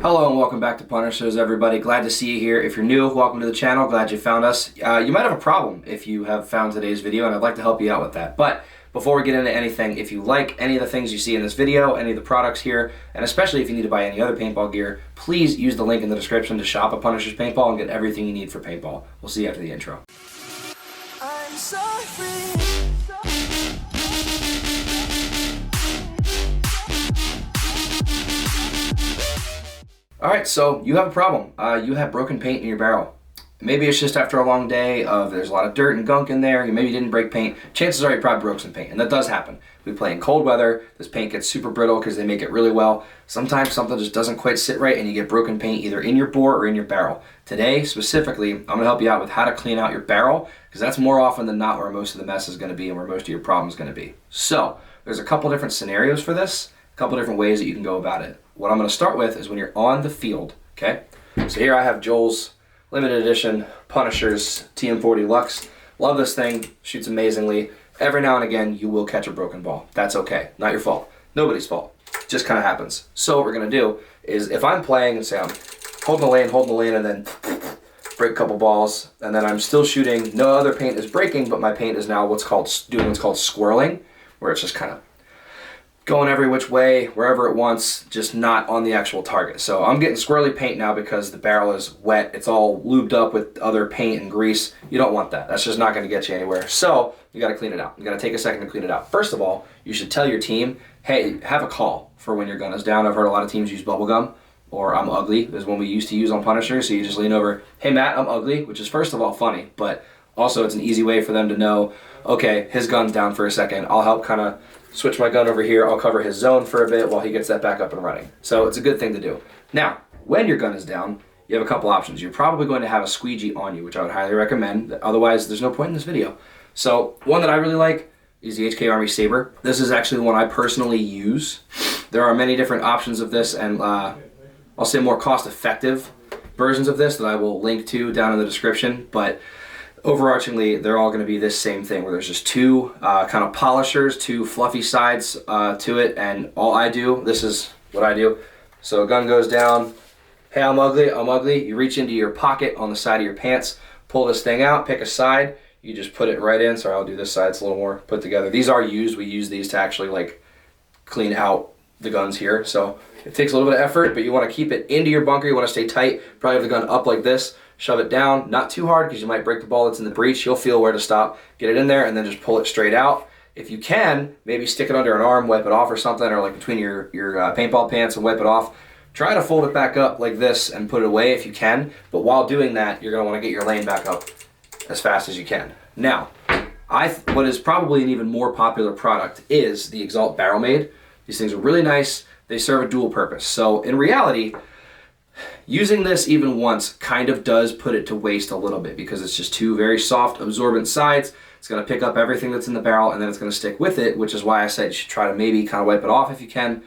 Hello and welcome back to Punishers, everybody. Glad to see you here. If you're new, welcome to the channel. Glad you found us. You might have a problem if you have found today's video, and I'd like to help you out with that. But before we get into anything, if you like any of the things you see in this video, any of the products here, and especially if you need to buy any other paintball gear, please use the link in the description to shop at Punishers Paintball and get everything you need for paintball. We'll see you after the intro. I'm so free. Alright, so you have a problem. You have broken paint in your barrel. Maybe it's just after a long day of there's a lot of dirt and gunk in there, you maybe didn't break paint. Chances are you probably broke some paint, and that does happen. We play in cold weather, this paint gets super brittle because they make it really well. Sometimes something just doesn't quite sit right and you get broken paint either in your bore or in your barrel. Today, specifically, I'm going to help you out with how to clean out your barrel, because that's more often than not where most of the mess is going to be and where most of your problem is going to be. So, there's a couple different scenarios for this, a couple different ways that you can go about it. What I'm going to start with is when you're on the field, okay? So here I have Joel's limited edition Punishers TM40 Luxe. Love this thing, shoots amazingly. Every now and again, you will catch a broken ball. That's okay, not your fault. Nobody's fault, just kind of happens. So what we're going to do is if I'm playing and say I'm holding the lane, and then break a couple balls, and then I'm still shooting, no other paint is breaking, but my paint is now doing what's called swirling, where it's just kind of going every which way, wherever it wants, just not on the actual target. So I'm getting swirly paint now because the barrel is wet. It's all lubed up with other paint and grease. You don't want that. That's just not going to get you anywhere. So you got to clean it out. You got to take a second to clean it out. First of all, you should tell your team, hey, have a call for when your gun is down. I've heard a lot of teams use bubble gum, or I'm ugly is one we used to use on Punisher. So you just lean over, hey Matt, I'm ugly, which is first of all funny, but also it's an easy way for them to know, okay, his gun's down for a second. I'll help kind of switch my gun over here, I'll cover his zone for a bit while he gets that back up and running. So it's a good thing to do. Now, when your gun is down, you have a couple options. You're probably going to have a squeegee on you, which I would highly recommend. Otherwise, there's no point in this video. So one that I really like is the HK Army Saber. This is actually the one I personally use. There are many different options of this, and I'll say more cost-effective versions of this that I will link to down in the description, but overarchingly, they're all going to be this same thing where there's just two kind of polishers, two fluffy sides to it, and all I do, this is what I do. So gun goes down, hey, I'm ugly. You reach into your pocket on the side of your pants, pull this thing out, pick a side, you just put it right in. Sorry, I'll do this side, it's a little more put together. These are used, we use these to actually like clean out the guns here. So it takes a little bit of effort, but you want to keep it into your bunker, you want to stay tight, probably have the gun up like this. Shove it down, not too hard because you might break the ball that's in the breech. You'll feel where to stop. Get it in there and then just pull it straight out. If you can, maybe stick it under an arm, wipe it off or something, or like between your paintball pants and wipe it off. Try to fold it back up like this and put it away if you can. But while doing that, you're going to want to get your lane back up as fast as you can. Now, what is probably an even more popular product is the Exalt Barrel Maid. These things are really nice. They serve a dual purpose. So in reality, using this even once kind of does put it to waste a little bit because it's just two very soft, absorbent sides. It's going to pick up everything that's in the barrel and then it's going to stick with it, which is why I said you should try to maybe kind of wipe it off if you can.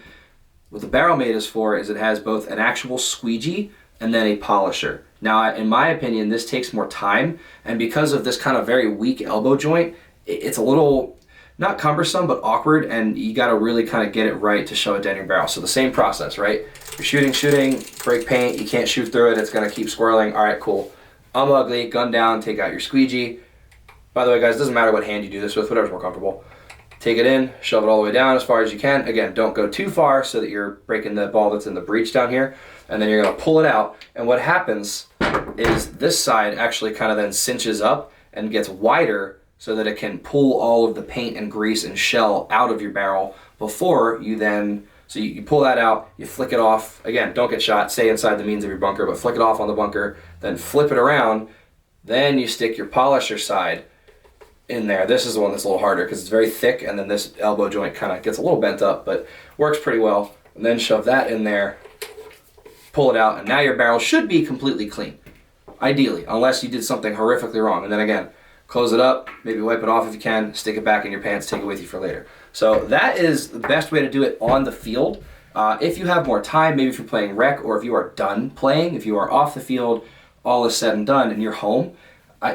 What the Barrel Maid is for is it has both an actual squeegee and then a polisher. Now, in my opinion, this takes more time, and because of this kind of very weak elbow joint, it's a little, not cumbersome, but awkward, and you got to really kind of get it right to shove it down your barrel. So the same process, right? You're shooting, break paint, you can't shoot through it, it's going to keep swirling. All right, cool. I'm ugly, gun down, take out your squeegee. By the way, guys, it doesn't matter what hand you do this with, whatever's more comfortable. Take it in, shove it all the way down as far as you can. Again, don't go too far so that you're breaking the ball that's in the breech down here. And then you're going to pull it out. And what happens is this side actually kind of then cinches up and gets wider so that it can pull all of the paint and grease and shell out of your barrel before you then, so you pull that out, you flick it off. Again, don't get shot, stay inside the means of your bunker, but flick it off on the bunker, then flip it around, then you stick your polisher side in there. This is the one that's a little harder because it's very thick, and then this elbow joint kind of gets a little bent up, but works pretty well. And then shove that in there, pull it out, and now your barrel should be completely clean, ideally, unless you did something horrifically wrong. And then again, close it up, maybe wipe it off if you can, stick it back in your pants, take it with you for later. So that is the best way to do it on the field. If you have more time, maybe if you're playing rec, or if you are done playing, if you are off the field, all is said and done, and you're home.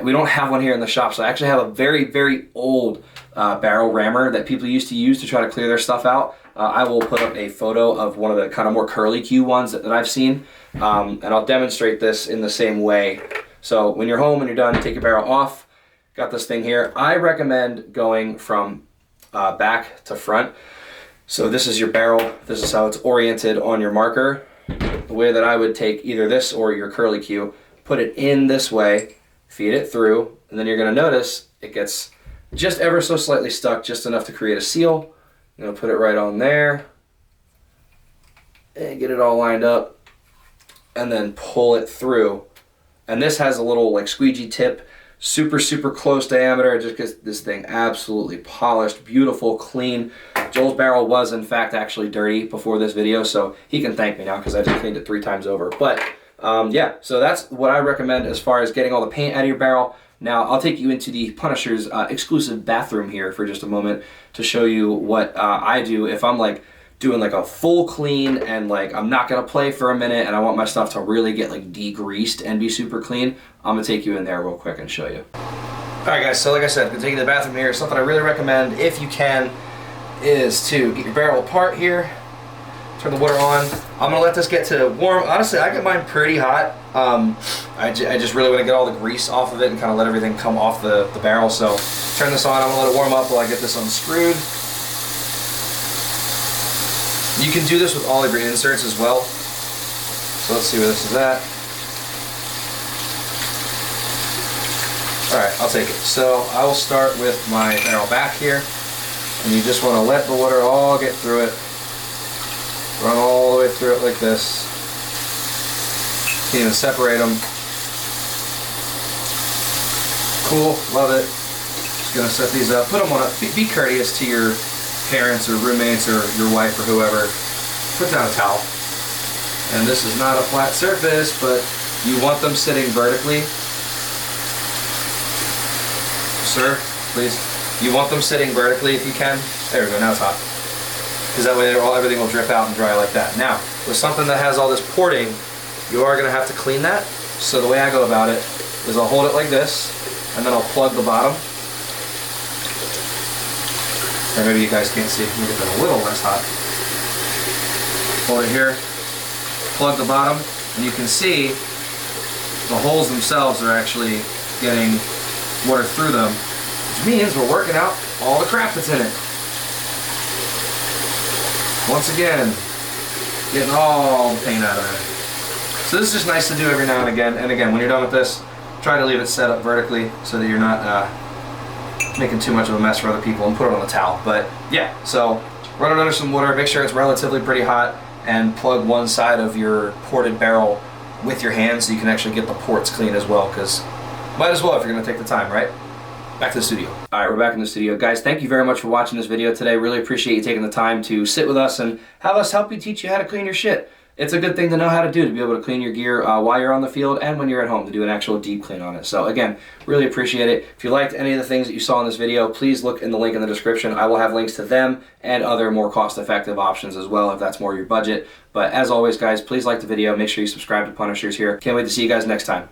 We don't have one here in the shop, so I actually have a very, very old barrel rammer that people used to use to try to clear their stuff out. I will put up a photo of one of the kind of more curly Q ones that I've seen, and I'll demonstrate this in the same way. So when you're home and you're done, take your barrel off. Got this thing here. I recommend going from back to front. So this is your barrel. This is how it's oriented on your marker. The way that I would take either this or your curly Q, put it in this way, feed it through, and then you're going to notice it gets just ever so slightly stuck, just enough to create a seal. I'm going to put it right on there and get it all lined up and then pull it through. And this has a little like squeegee tip, super close diameter. It just gets this thing absolutely polished, beautiful, clean. Joel's barrel was in fact actually dirty before this video, so he can thank me now because I just cleaned it 3 times over. But yeah, so that's what I recommend as far as getting all the paint out of your barrel. Now I'll take you into the Punisher's exclusive bathroom here for just a moment to show you what I do if I'm like doing like a full clean and like I'm not gonna play for a minute and I want my stuff to really get like degreased and be super clean. I'm gonna take you in there real quick and show you. Alright guys, so like I said, I'm gonna take you to the bathroom here. Something I really recommend if you can is to get your barrel apart here, turn the water on. I'm gonna let this get to warm. Honestly, I get mine pretty hot. I just really want to get all the grease off of it and kind of let everything come off the barrel. So turn this on. I'm gonna let it warm up while I get this unscrewed. You can do this with all of your inserts as well. So let's see where this is at. Alright, I'll take it. So I will start with my barrel back here. And you just want to let the water all get through it. Run all the way through it like this. Can't even separate them. Cool, love it. Just gonna set these up. Put them on a, be courteous to your parents or roommates or your wife or whoever. Put down a towel. And this is not a flat surface, but you want them sitting vertically. Sir, please. You want them sitting vertically if you can. There we go, now it's hot. Because that way everything will drip out and dry like that. Now, with something that has all this porting, you are going to have to clean that. So the way I go about it is I'll hold it like this, and then I'll plug the bottom. Or maybe you guys can't see, let me get that a little less hot. Hold it here, plug the bottom, and you can see the holes themselves are actually getting water through them, which means we're working out all the crap that's in it. Once again, getting all the paint out of there. So this is just nice to do every now and again. And again, when you're done with this, try to leave it set up vertically so that you're not making too much of a mess for other people, and put it on a towel. But yeah, so run it under some water, make sure it's relatively pretty hot, and plug one side of your ported barrel with your hand so you can actually get the ports clean as well, because might as well if you're going to take the time, right? Back to the studio. Alright, we're back in the studio. Guys, thank you very much for watching this video today. Really appreciate you taking the time to sit with us and have us help you teach you how to clean your shit. It's a good thing to know how to do, to be able to clean your gear while you're on the field and when you're at home, to do an actual deep clean on it. So again, really appreciate it. If you liked any of the things that you saw in this video, please look in the link in the description. I will have links to them and other more cost-effective options as well if that's more your budget. But as always, guys, please like the video. Make sure you subscribe to Punishers here. Can't wait to see you guys next time.